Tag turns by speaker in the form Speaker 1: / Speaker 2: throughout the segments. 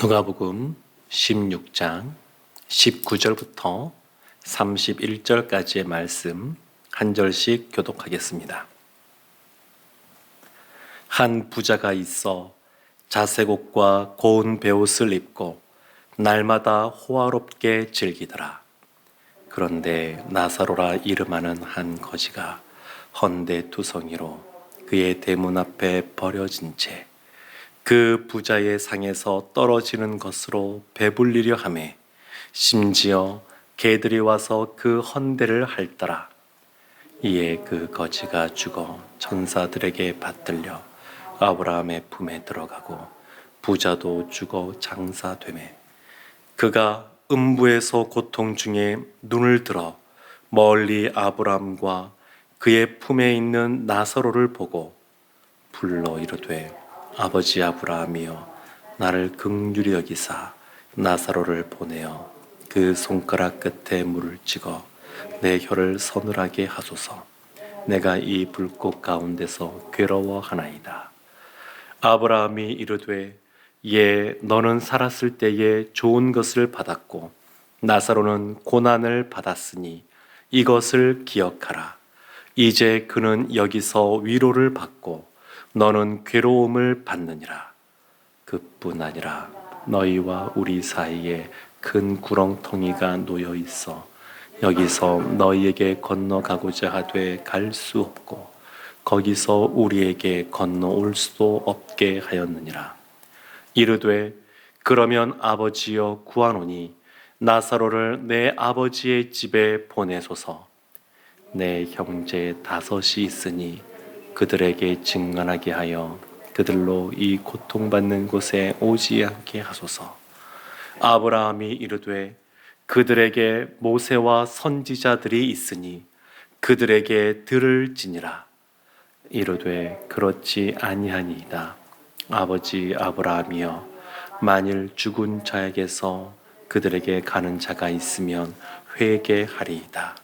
Speaker 1: 누가복음 16장 19절부터 31절까지의 말씀 한 절씩 교독하겠습니다. 한 부자가 있어 자색 옷과 고운 베옷을 입고 날마다 호화롭게 즐기더라. 그런데 나사로라 이름하는 한 거지가 헌데투성이로 그의 대문 앞에 버려진 채 그 부자의 상에서 떨어지는 것으로 배불리려 하매 심지어 개들이 와서 그 헌대를 핥더라. 이에 그 거지가 죽어 천사들에게 받들려 아브라함의 품에 들어가고 부자도 죽어 장사되매 그가 음부에서 고통 중에 눈을 들어 멀리 아브라함과 그의 품에 있는 나사로를 보고 불러 이르되 아버지 아브라함이여 나를 긍휼히 여기사 나사로를 보내어 그 손가락 끝에 물을 찍어 내 혀를 서늘하게 하소서. 내가 이 불꽃 가운데서 괴로워하나이다. 아브라함이 이르되 예 너는 살았을 때에 좋은 것을 받았고 나사로는 고난을 받았으니 이것을 기억하라. 이제 그는 여기서 위로를 받고 너는 괴로움을 받느니라. 그뿐 아니라 너희와 우리 사이에 큰 구렁텅이가 놓여 있어 여기서 너희에게 건너가고자 하되 갈 수 없고 거기서 우리에게 건너올 수도 없게 하였느니라. 이르되 그러면 아버지여 구하노니 나사로를 내 아버지의 집에 보내소서. 내 형제 5이 있으니 그들에게 증언하게 하여 그들로 이 고통받는 곳에 오지 않게 하소서. 아브라함이 이르되 그들에게 모세와 선지자들이 있으니 그들에게 들을지니라. 이르되 그렇지 아니하니이다. 아버지 아브라함이여 만일 죽은 자에게서 그들에게 가는 자가 있으면 회개하리이다.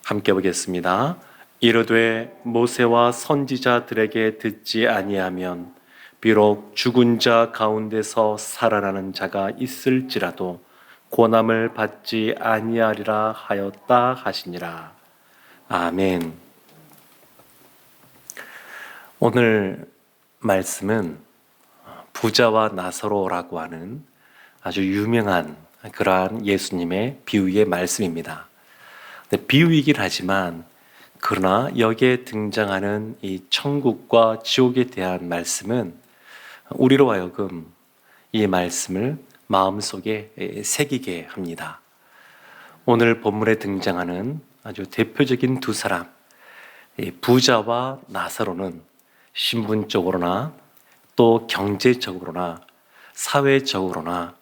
Speaker 1: 함께 보겠습니다. 이르되 모세와 선지자들에게 듣지 아니하면 비록 죽은 자 가운데서 살아나는 자가 있을지라도 고난을 받지 아니하리라 하였다 하시니라. 아멘. 오늘 말씀은 부자와 나사로라고 하는 아주 유명한 그러한 예수님의 비유의 말씀입니다. 비유이긴 하지만 그러나 여기에 등장하는 이 천국과 지옥에 대한 말씀은 우리로 하여금 이 말씀을 마음속에 새기게 합니다. 오늘 본문에 등장하는 아주 대표적인 두 사람, 부자와 나사로는 신분적으로나 또 경제적으로나 사회적으로나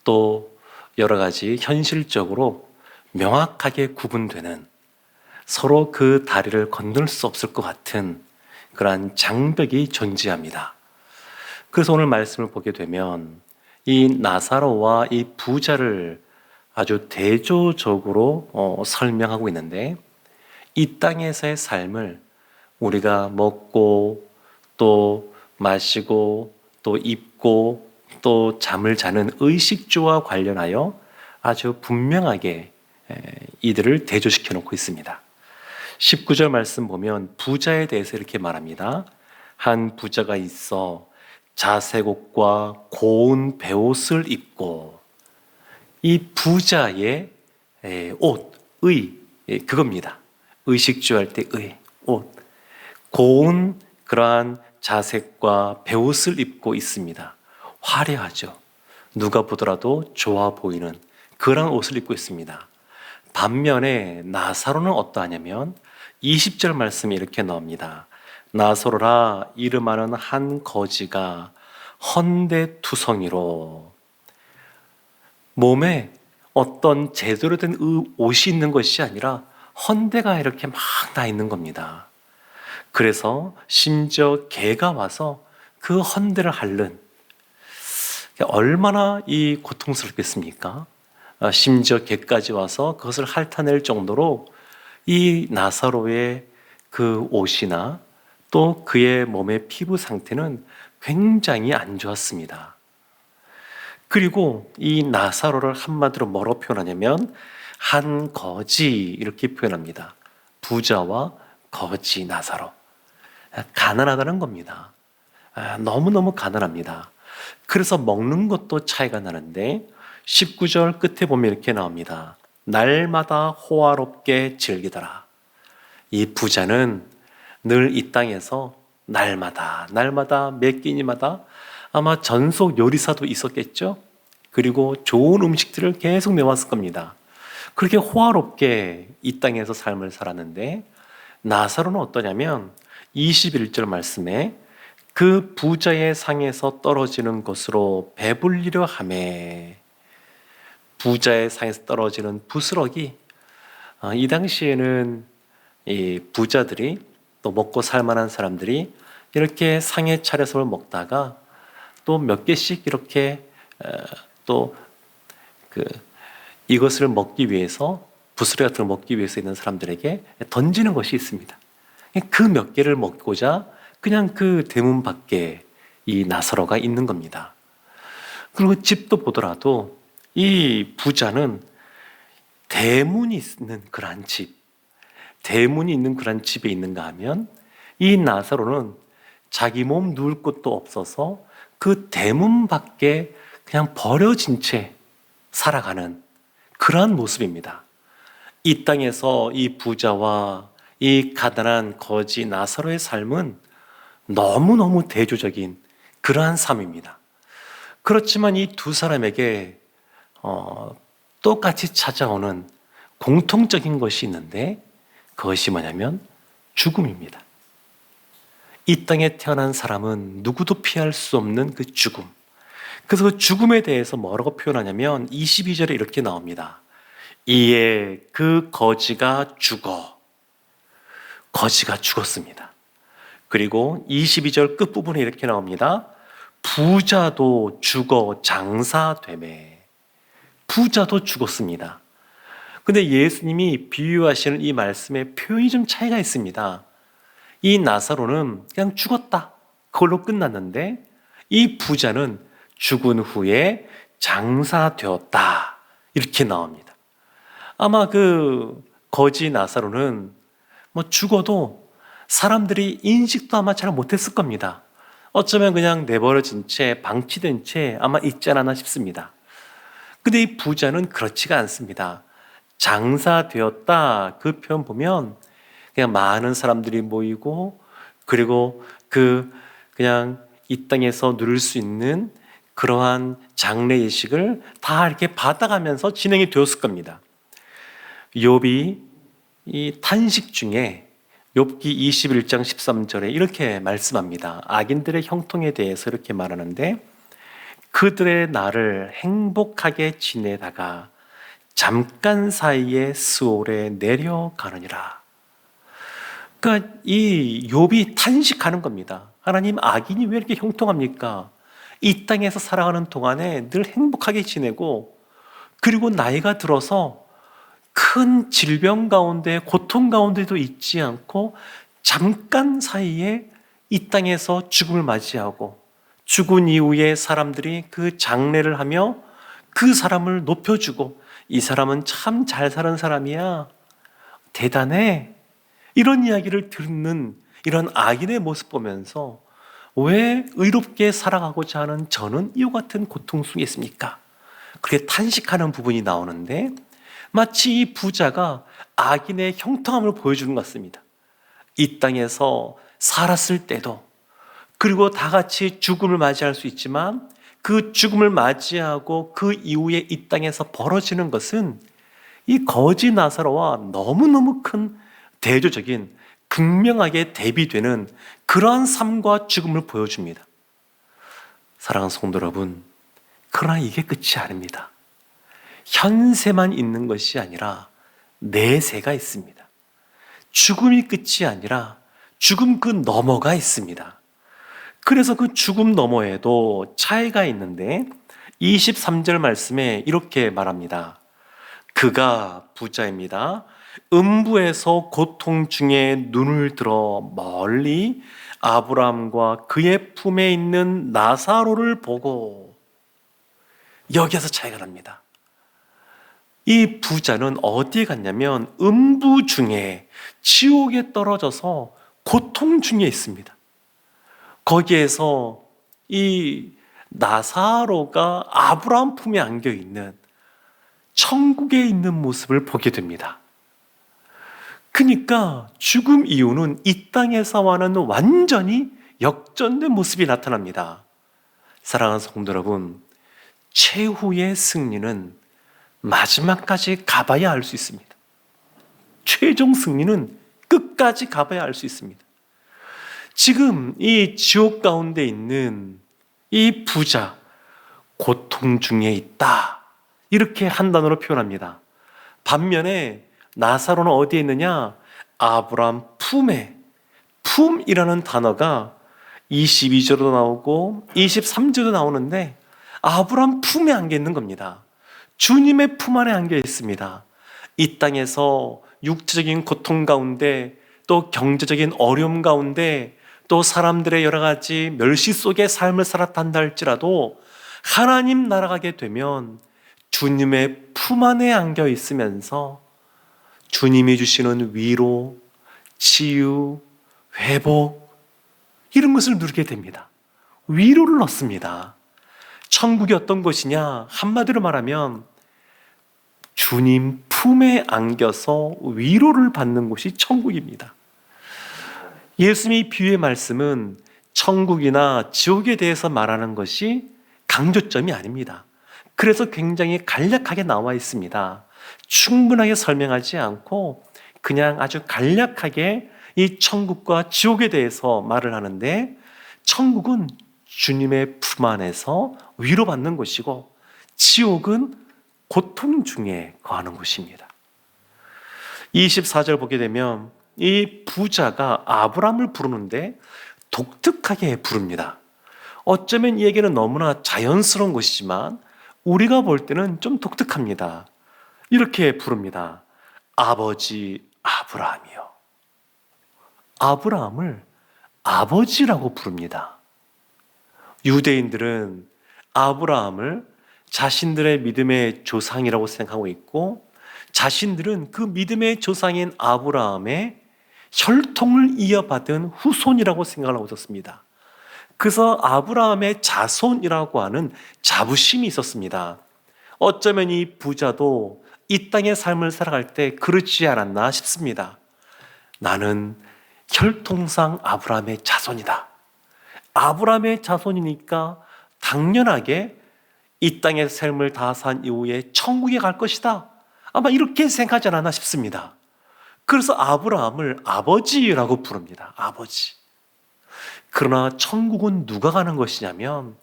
Speaker 1: 또 여러 가지 현실적으로 명확하게 구분되는 서로 그 다리를 건널 수 없을 것 같은 그러한 장벽이 존재합니다. 그래서 오늘 말씀을 보게 되면 이 나사로와 이 부자를 아주 대조적으로 설명하고 있는데 이 땅에서의 삶을 우리가 먹고 또 마시고 또 입고 또 잠을 자는 의식주와 관련하여 아주 분명하게 이들을 대조시켜 놓고 있습니다. 19절 말씀 보면 부자에 대해서 이렇게 말합니다. 한 부자가 있어 자색 옷과 고운 베옷을 입고, 이 부자의 옷, 그겁니다. 의식주할 때 옷, 고운 그러한 자색과 베옷을 입고 있습니다. 화려하죠. 누가 보더라도 좋아 보이는 그런 옷을 입고 있습니다. 반면에 나사로는 어떠하냐면 20절 말씀이 이렇게 나옵니다. 나사로라 이름하는 한 거지가 헌데투성이로, 몸에 어떤 제대로 된 옷이 있는 것이 아니라 헌데가 이렇게 막 나 있는 겁니다. 그래서 심지어 개가 와서 그 헌데를 핥는, 얼마나 이 고통스럽겠습니까? 심지어 개까지 와서 그것을 핥아낼 정도로 이 나사로의 그 옷이나 또 그의 몸의 피부 상태는 굉장히 안 좋았습니다. 그리고 이 나사로를 한마디로 뭐로 표현하냐면 한 거지 이렇게 표현합니다. 부자와 거지 나사로. 가난하다는 겁니다. 너무너무 가난합니다. 그래서 먹는 것도 차이가 나는데 19절 끝에 보면 이렇게 나옵니다. 날마다 호화롭게 즐기더라. 이 부자는 늘 이 땅에서 날마다 매 끼니마다 아마 전속 요리사도 있었겠죠. 그리고 좋은 음식들을 계속 내왔을 겁니다. 그렇게 호화롭게 이 땅에서 삶을 살았는데 나사로는 어떠냐면 21절 말씀에 그 부자의 상에서 떨어지는 것으로 배불리려 하매, 부자의 상에서 떨어지는 부스러기. 이 당시에는 이 부자들이 또 먹고 살만한 사람들이 이렇게 상에 차려서 먹다가 또 몇 개씩 이렇게 또 이것을 먹기 위해서, 부스러기 같은 걸 먹기 위해서 있는 사람들에게 던지는 것이 있습니다. 그 몇 개를 먹고자 그냥 그 대문 밖에 이 나사로가 있는 겁니다. 그리고 집도 보더라도 이 부자는 대문이 있는 그러한 집, 대문이 있는 그러한 집에 있는가 하면 이 나사로는 자기 몸 누울 곳도 없어서 그 대문 밖에 그냥 버려진 채 살아가는 그러한 모습입니다. 이 땅에서 이 부자와 이 가난한 거지 나사로의 삶은 너무너무 대조적인 그러한 삶입니다. 그렇지만 이 두 사람에게 똑같이 찾아오는 공통적인 것이 있는데 그것이 뭐냐면 죽음입니다. 이 땅에 태어난 사람은 누구도 피할 수 없는 그 죽음. 그래서 그 죽음에 대해서 뭐라고 표현하냐면 22절에 이렇게 나옵니다. 이에 그 거지가 죽었습니다. 그리고 22절 끝부분에 이렇게 나옵니다. 부자도 죽어 장사되매. 부자도 죽었습니다. 근데 예수님이 비유하시는 이 말씀에 표현이 좀 차이가 있습니다. 이 나사로는 그냥 죽었다, 그걸로 끝났는데 이 부자는 죽은 후에 장사되었다, 이렇게 나옵니다. 아마 그 거지 나사로는 뭐 죽어도 사람들이 인식도 아마 잘 못했을 겁니다. 어쩌면 그냥 내버려진 채, 방치된 채 아마 있지 않았나 싶습니다. 근데 이 부자는 그렇지가 않습니다. 장사되었다, 그 표현 보면 그냥 많은 사람들이 모이고, 그리고 그냥 이 땅에서 누릴 수 있는 그러한 장례의식을 다 이렇게 받아가면서 진행이 되었을 겁니다. 욥이 이 탄식 중에 욥기 21장 13절에 이렇게 말씀합니다. 악인들의 형통에 대해서 이렇게 말하는데 그들의 날을 행복하게 지내다가 잠깐 사이에 스올에 내려가느니라. 그러니까 이 욥이 탄식하는 겁니다. 하나님, 악인이 왜 이렇게 형통합니까? 이 땅에서 살아가는 동안에 늘 행복하게 지내고, 그리고 나이가 들어서 큰 질병 가운데, 고통 가운데도 있지 않고 잠깐 사이에 이 땅에서 죽음을 맞이하고, 죽은 이후에 사람들이 그 장례를 하며 그 사람을 높여주고, 이 사람은 참 잘 사는 사람이야, 대단해, 이런 이야기를 듣는 이런 악인의 모습 보면서 왜 의롭게 살아가고자 하는 저는 이와 같은 고통 속에 있습니까? 그렇게 탄식하는 부분이 나오는데 마치 이 부자가 악인의 형통함을 보여주는 것 같습니다. 이 땅에서 살았을 때도, 그리고 다 같이 죽음을 맞이할 수 있지만 그 죽음을 맞이하고 그 이후에 이 땅에서 벌어지는 것은 이 거지 나사로와 너무너무 큰 대조적인, 극명하게 대비되는 그러한 삶과 죽음을 보여줍니다. 사랑하는 성도 여러분, 그러나 이게 끝이 아닙니다. 현세만 있는 것이 아니라 내세가 있습니다. 죽음이 끝이 아니라 죽음 그 너머가 있습니다. 그래서 그 죽음 너머에도 차이가 있는데 23절 말씀에 이렇게 말합니다. 그가, 부자입니다, 음부에서 고통 중에 눈을 들어 멀리 아브라함과 그의 품에 있는 나사로를 보고, 여기에서 차이가 납니다. 이 부자는 어디에 갔냐면 음부 중에 지옥에 떨어져서 고통 중에 있습니다. 거기에서 이 나사로가 아브라함 품에 안겨 있는 천국에 있는 모습을 보게 됩니다. 그러니까 죽음 이후는 이 땅에서와는 완전히 역전된 모습이 나타납니다. 사랑하는 성도 여러분, 최후의 승리는 마지막까지 가봐야 알 수 있습니다. 최종 승리는 끝까지 가봐야 알 수 있습니다. 지금 이 지옥 가운데 있는 이 부자, 고통 중에 있다, 이렇게 한 단어로 표현합니다. 반면에 나사로는 어디에 있느냐? 아브라함 품에, 품이라는 단어가 22절도 나오고 23절도 나오는데 아브라함 품에 안겨 있는 겁니다. 주님의 품 안에 안겨 있습니다. 이 땅에서 육체적인 고통 가운데, 또 경제적인 어려움 가운데, 또 사람들의 여러 가지 멸시 속의 삶을 살았다 한다 할지라도 하나님 나라가게 되면 주님의 품 안에 안겨 있으면서 주님이 주시는 위로, 치유, 회복, 이런 것을 누리게 됩니다. 위로를 얻습니다. 천국이 어떤 곳이냐? 한마디로 말하면 주님 품에 안겨서 위로를 받는 곳이 천국입니다. 예수님의 비유의 말씀은 천국이나 지옥에 대해서 말하는 것이 강조점이 아닙니다. 그래서 굉장히 간략하게 나와 있습니다. 충분하게 설명하지 않고 그냥 아주 간략하게 이 천국과 지옥에 대해서 말을 하는데, 천국은 주님의 품 안에서 위로받는 곳이고 지옥은 고통 중에 거하는 곳입니다. 24절 보게 되면 이 부자가 아브라함을 부르는데 독특하게 부릅니다. 어쩌면 이 얘기는 너무나 자연스러운 것이지만 우리가 볼 때는 좀 독특합니다. 이렇게 부릅니다. 아버지 아브라함이요. 아브라함을 아버지라고 부릅니다. 유대인들은 아브라함을 자신들의 믿음의 조상이라고 생각하고 있고, 자신들은 그 믿음의 조상인 아브라함의 혈통을 이어받은 후손이라고 생각을 하고 있었습니다. 그래서 아브라함의 자손이라고 하는 자부심이 있었습니다. 어쩌면 이 부자도 이 땅의 삶을 살아갈 때 그렇지 않았나 싶습니다. 나는 혈통상 아브라함의 자손이다. 아브라함의 자손이니까 당연하게 이 땅의 삶을 다 산 이후에 천국에 갈 것이다. 아마 이렇게 생각하지 않았나 싶습니다. 그래서 아브라함을 아버지라고 부릅니다. 아버지. 그러나 천국은 누가 가는 것이냐면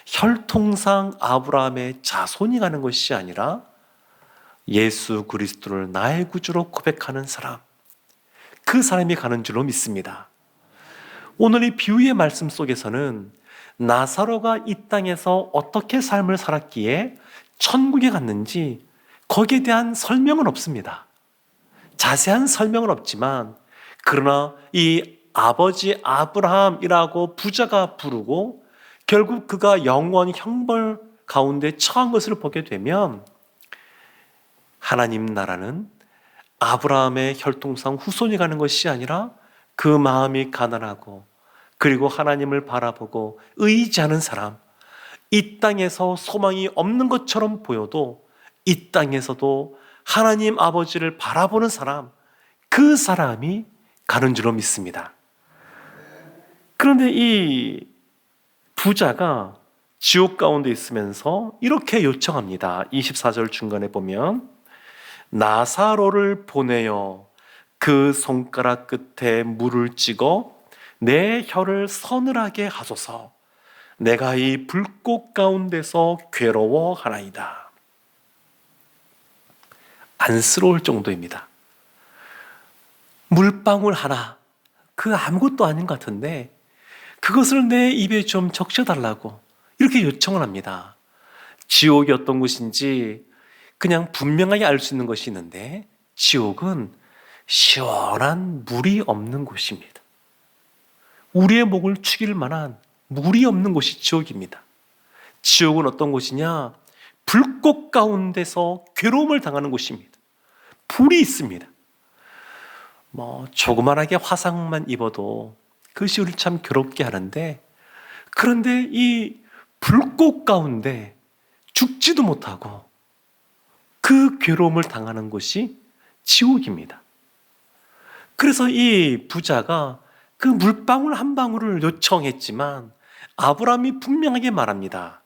Speaker 1: 혈통상 아브라함의 자손이 가는 것이 아니라 예수 그리스도를 나의 구주로 고백하는 사람, 그 사람이 가는 줄로 믿습니다. 오늘 이 비유의 말씀 속에서는 나사로가 이 땅에서 어떻게 삶을 살았기에 천국에 갔는지 거기에 대한 설명은 없습니다. 자세한 설명은 없지만, 그러나 이 아버지 아브라함이라고 부자가 부르고 결국 그가 영원 형벌 가운데 처한 것을 보게 되면 하나님 나라는 아브라함의 혈통상 후손이 가는 것이 아니라 그 마음이 가난하고 그리고 하나님을 바라보고 의지하는 사람, 이 땅에서 소망이 없는 것처럼 보여도 이 땅에서도 하나님 아버지를 바라보는 사람, 그 사람이 가는 줄로 믿습니다. 그런데 이 부자가 지옥 가운데 있으면서 이렇게 요청합니다. 24절 중간에 보면 나사로를 보내어 그 손가락 끝에 물을 찍어 내 혀를 서늘하게 하소서. 내가 이 불꽃 가운데서 괴로워하나이다. 안쓰러울 정도입니다. 물방울 하나, 그 아무것도 아닌 것 같은데 그것을 내 입에 좀 적셔달라고 이렇게 요청을 합니다. 지옥이 어떤 곳인지 그냥 분명하게 알 수 있는 것이 있는데, 지옥은 시원한 물이 없는 곳입니다. 우리의 목을 축일 만한 물이 없는 곳이 지옥입니다. 지옥은 어떤 곳이냐? 불꽃 가운데서 괴로움을 당하는 곳입니다. 불이 있습니다. 조그만하게 화상만 입어도 그것이 우리를 참 괴롭게 하는데, 그런데 이 불꽃 가운데 죽지도 못하고 그 괴로움을 당하는 곳이 지옥입니다. 그래서 이 부자가 그 물방울 한 방울을 요청했지만 아브라함이 분명하게 말합니다.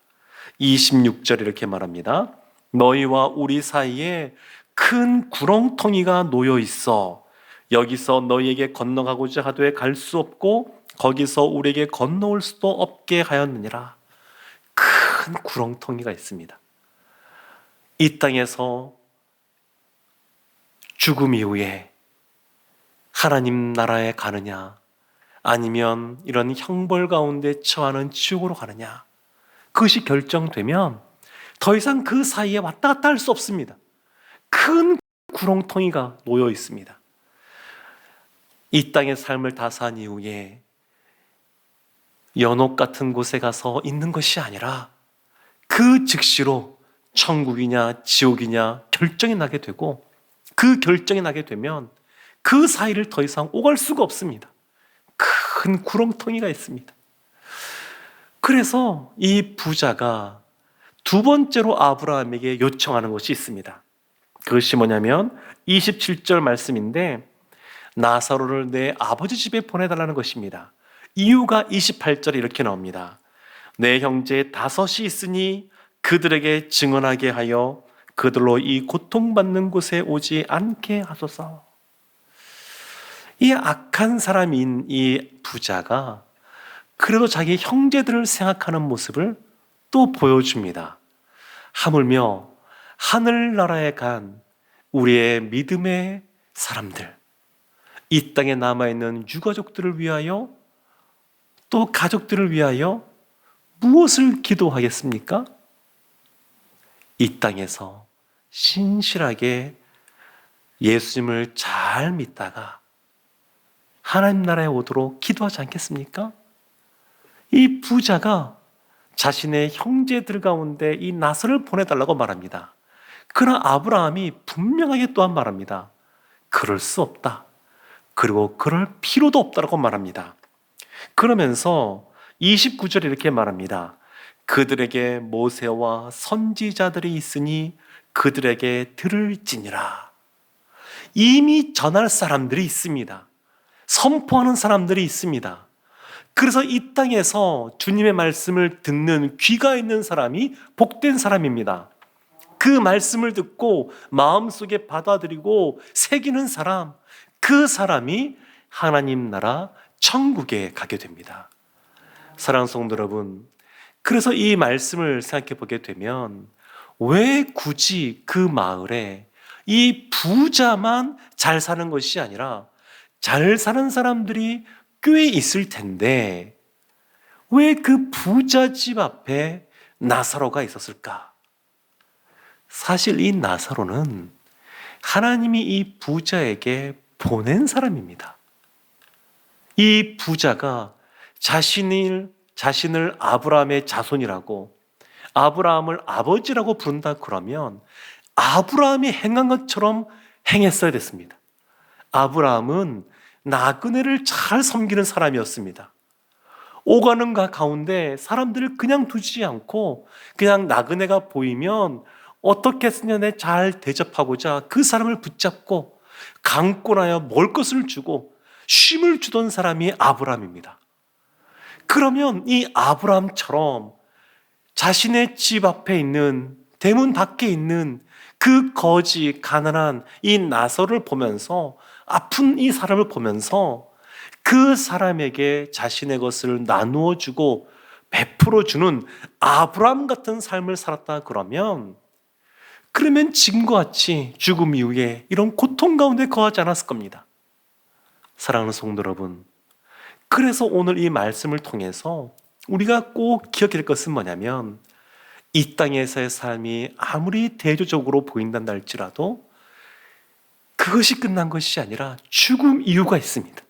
Speaker 1: 26절 이렇게 말합니다. 너희와 우리 사이에 큰 구렁텅이가 놓여 있어. 여기서 너희에게 건너가고자 하되 갈 수 없고 거기서 우리에게 건너올 수도 없게 하였느니라. 큰 구렁텅이가 있습니다. 이 땅에서 죽음 이후에 하나님 나라에 가느냐, 아니면 이런 형벌 가운데 처하는 지옥으로 가느냐, 그것이 결정되면 더 이상 그 사이에 왔다 갔다 할 수 없습니다. 큰 구렁텅이가 놓여 있습니다. 이 땅의 삶을 다 산 이후에 연옥 같은 곳에 가서 있는 것이 아니라 그 즉시로 천국이냐 지옥이냐 결정이 나게 되고, 그 결정이 나게 되면 그 사이를 더 이상 오갈 수가 없습니다. 큰 구렁텅이가 있습니다. 그래서 이 부자가 두 번째로 아브라함에게 요청하는 것이 있습니다. 그것이 뭐냐면 27절 말씀인데, 나사로를 내 아버지 집에 보내달라는 것입니다. 이유가 28절에 이렇게 나옵니다. 내 형제 5이 있으니 그들에게 증언하게 하여 그들로 이 고통받는 곳에 오지 않게 하소서. 이 악한 사람인 이 부자가 그래도 자기 형제들을 생각하는 모습을 또 보여줍니다. 하물며 하늘나라에 간 우리의 믿음의 사람들, 이 땅에 남아있는 유가족들을 위하여, 또 가족들을 위하여 무엇을 기도하겠습니까? 이 땅에서 신실하게 예수님을 잘 믿다가 하나님 나라에 오도록 기도하지 않겠습니까? 이 부자가 자신의 형제들 가운데 이 나사로를 보내달라고 말합니다. 그러나 아브라함이 분명하게 또한 말합니다. 그럴 수 없다. 그리고 그럴 필요도 없다고 말합니다. 그러면서 29절에 이렇게 말합니다. 그들에게 모세와 선지자들이 있으니 그들에게 들을지니라. 이미 전할 사람들이 있습니다. 선포하는 사람들이 있습니다. 그래서 이 땅에서 주님의 말씀을 듣는 귀가 있는 사람이 복된 사람입니다. 그 말씀을 듣고 마음속에 받아들이고 새기는 사람, 그 사람이 하나님 나라 천국에 가게 됩니다. 사랑하는 성도 여러분, 그래서 이 말씀을 생각해 보게 되면 왜 굳이 그 마을에 이 부자만 잘 사는 것이 아니라 잘 사는 사람들이 꽤 있을 텐데 왜 그 부자 집 앞에 나사로가 있었을까? 사실 이 나사로는 하나님이 이 부자에게 보낸 사람입니다. 이 부자가 자신을 아브라함의 자손이라고, 아브라함을 아버지라고 부른다 그러면 아브라함이 행한 것처럼 행했어야 됐습니다. 아브라함은 나그네를 잘 섬기는 사람이었습니다. 오가는 가운데 사람들을 그냥 두지 않고 그냥 나그네가 보이면 어떻게 했느냐 잘 대접하고자 그 사람을 붙잡고 강권하여 먹을 것을 주고 쉼을 주던 사람이 아브라함입니다. 그러면 이 아브라함처럼 자신의 집 앞에 있는, 대문 밖에 있는 그 거지 가난한 이 나사로를 보면서, 아픈 이 사람을 보면서 그 사람에게 자신의 것을 나누어 주고 베풀어 주는 아브라함 같은 삶을 살았다 그러면 지금과 같이 죽음 이후에 이런 고통 가운데 거하지 않았을 겁니다. 사랑하는 성도 여러분, 그래서 오늘 이 말씀을 통해서 우리가 꼭 기억해야 될 것은 뭐냐면, 이 땅에서의 삶이 아무리 대조적으로 보인단다 할지라도 그것이 끝난 것이 아니라 죽음 이유가 있습니다.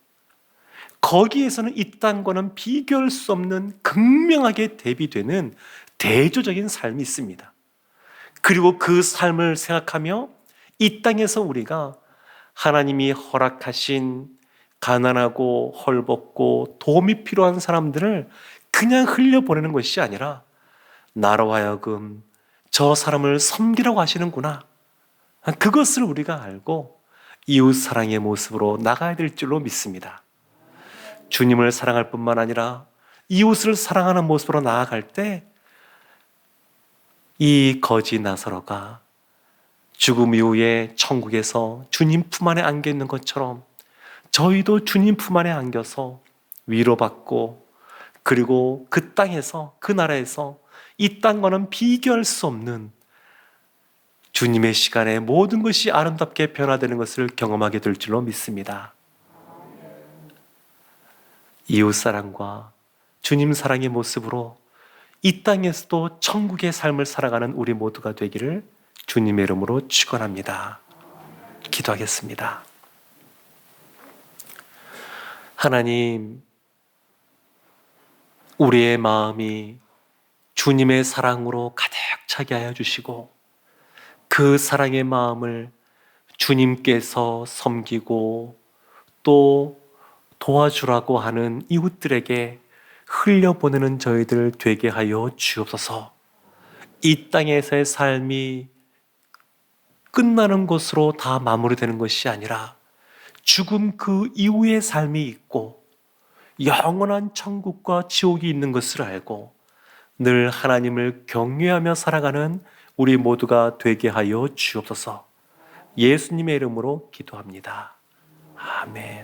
Speaker 1: 거기에서는 이 땅과는 비교할 수 없는 극명하게 대비되는 대조적인 삶이 있습니다. 그리고 그 삶을 생각하며 이 땅에서 우리가 하나님이 허락하신 가난하고 헐벗고 도움이 필요한 사람들을 그냥 흘려보내는 것이 아니라 나로 하여금 저 사람을 섬기라고 하시는구나, 그것을 우리가 알고 이웃사랑의 모습으로 나가야 될 줄로 믿습니다. 주님을 사랑할 뿐만 아니라 이웃을 사랑하는 모습으로 나아갈 때 이 거지 나사로가 죽음 이후에 천국에서 주님 품 안에 안겨 있는 것처럼 저희도 주님 품 안에 안겨서 위로받고, 그리고 그 땅에서, 그 나라에서 이 땅과는 비교할 수 없는 주님의 시간에 모든 것이 아름답게 변화되는 것을 경험하게 될 줄로 믿습니다. 이웃사랑과 주님 사랑의 모습으로 이 땅에서도 천국의 삶을 살아가는 우리 모두가 되기를 주님의 이름으로 축원합니다. 기도하겠습니다. 하나님, 우리의 마음이 주님의 사랑으로 가득 차게 하여 주시고, 그 사랑의 마음을 주님께서 섬기고 또 도와주라고 하는 이웃들에게 흘려보내는 저희들 되게 하여 주옵소서. 이 땅에서의 삶이 끝나는 것으로 다 마무리되는 것이 아니라 죽음 그 이후의 삶이 있고 영원한 천국과 지옥이 있는 것을 알고 늘 하나님을 경외하며 살아가는 우리 모두가 되게 하여 주옵소서. 예수님의 이름으로 기도합니다. 아멘.